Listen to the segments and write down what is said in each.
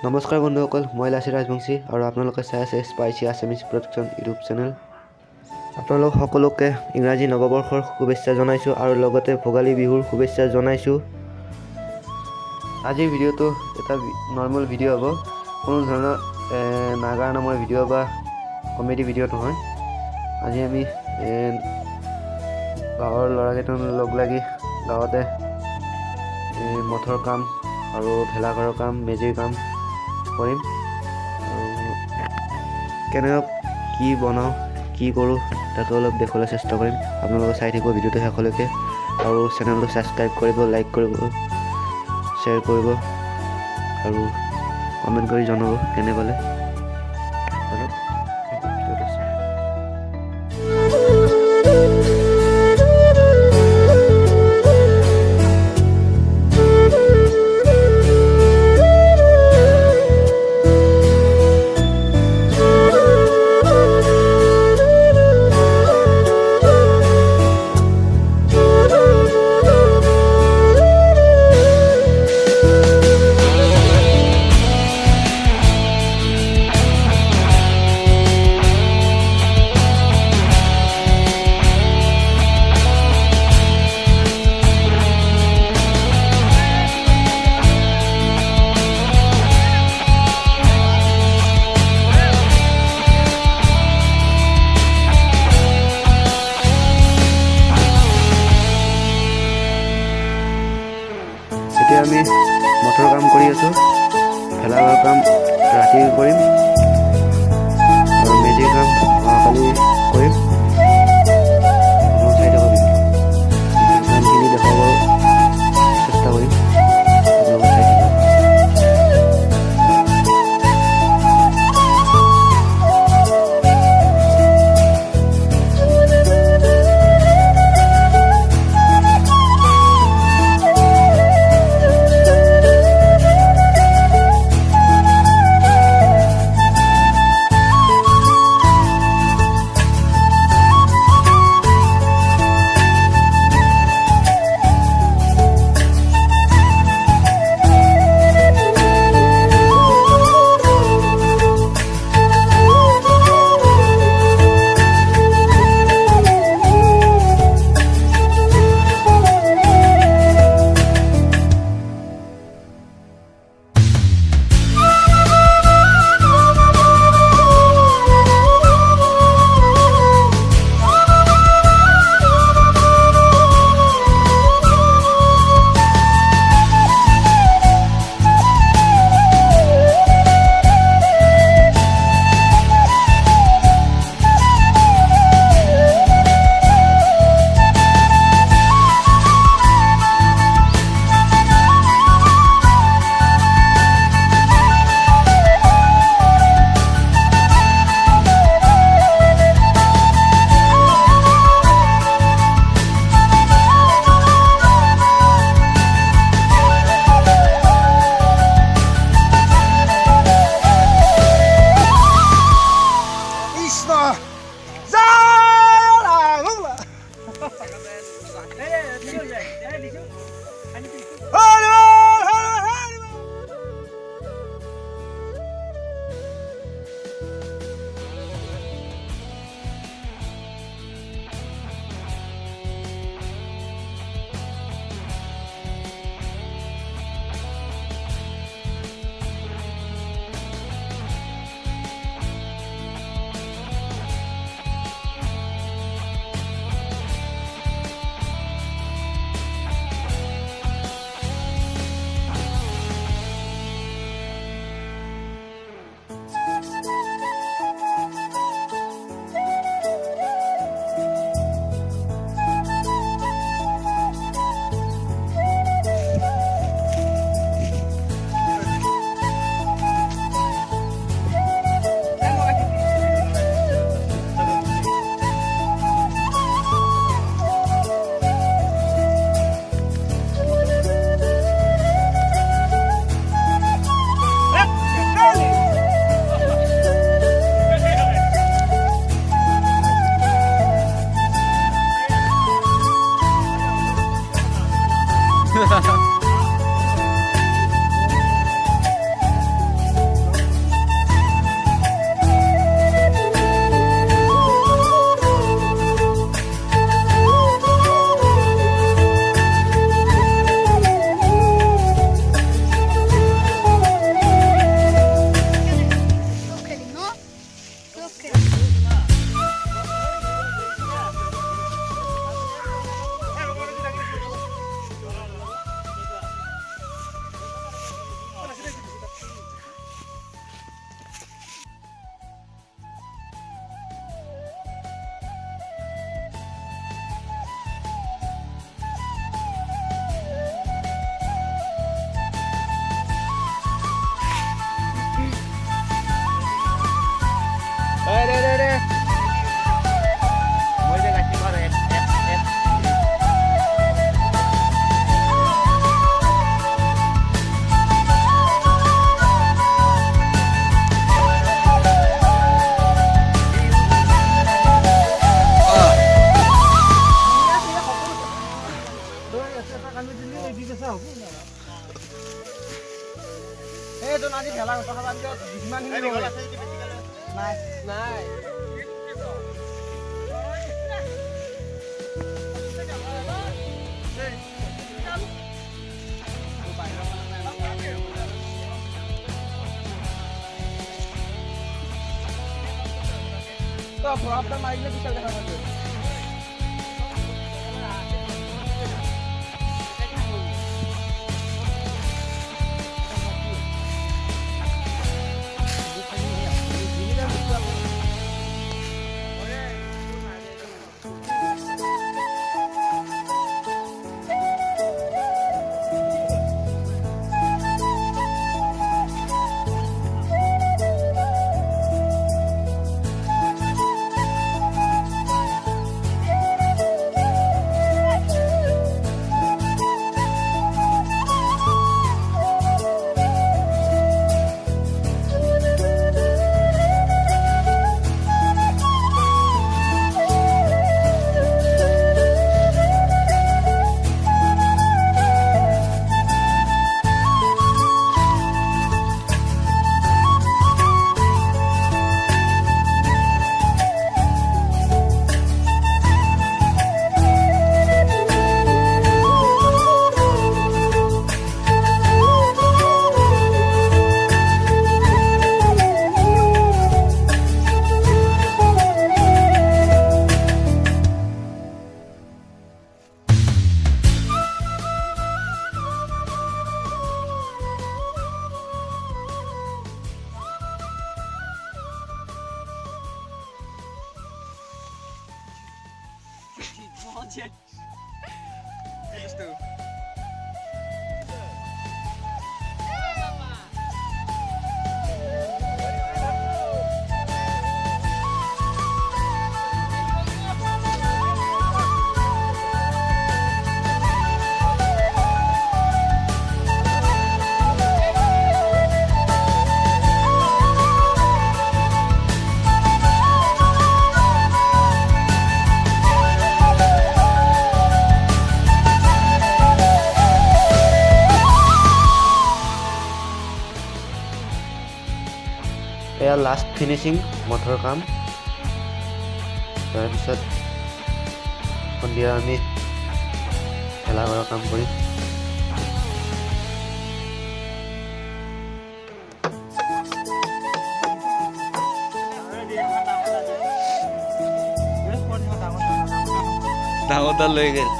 নমস্কাৰ বন্ধুসকল, মই লাচিত ৰাজবংশী আৰু আপোনালোকে চাই আছে spicy Assamese production YouTube channel. আপোনালোক সকলোকে ইংৰাজী নৱবৰ্ষৰ শুভেচ্ছা জনাইছোঁ আৰু লগতে ভোগালী বিহুৰ শুভেচ্ছা জনাইছোঁ। আজিৰ ভিডিঅ'টো এটা নৰ্মেল ভিডিঅ' হ'ব, কোনো ধৰণৰ নাগাৰ নামৰ ভিডিঅ' বা কমেডি ভিডিঅ' নহয়। আজি আমি গাঁৱৰ ল'ৰাকেইজন লগ লাগি গাঁৱতে মঠৰ কাম আৰু ভেলাঘৰৰ কাম, মেজিৰ কাম কৰিম আৰু কেনেকৈ কি বনাওঁ, কি কৰোঁ তাকে অলপ দেখুৱাবলৈ চেষ্টা কৰিম। আপোনালোকে চাই থাকিব ভিডিঅ'টো শেষলৈকে আৰু চেনেলটো ছাবস্ক্ৰাইব কৰিব, লাইক কৰিব, শ্বেয়াৰ কৰিব আৰু কমেণ্ট কৰি জনাব কেনে পালে। এতিয়া আমি মঠৰ কাম কৰি আছোঁ, ভেলাঘৰ কাম ৰাতি কৰিম আৰু মেজিৰ কাম অহাকালি কৰিম। চাই থাকক, কামখিনি দেখাব চেষ্টা কৰিম, আপোনালোকে চাই থাকক। এইজন আজি ভেলা কথা খাবা যিমান খিনি নাই নাই তো ভৰাপটা মাৰিলে বিশাল দেখা পাব এয়া লাষ্ট ফিনিচিং মঠৰ কাম তাৰপিছত সন্ধিয়া আমি ভেলাঘৰৰ কাম কৰিম ডাঙৰটা লৈ গ'ল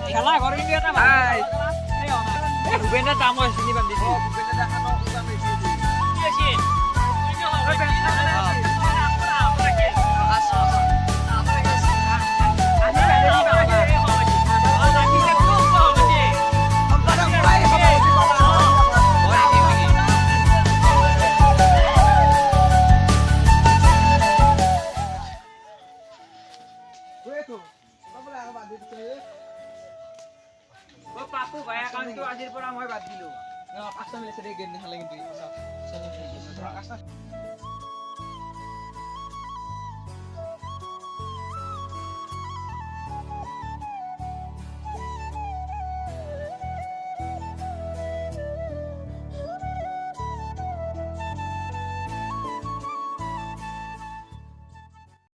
খেলা ঘৰ কিন্তু এটা ভাই ভূপেন্দ্ৰ দামৰ চিনি পাম দিছে ভূপেন্দ্ৰ দামৰ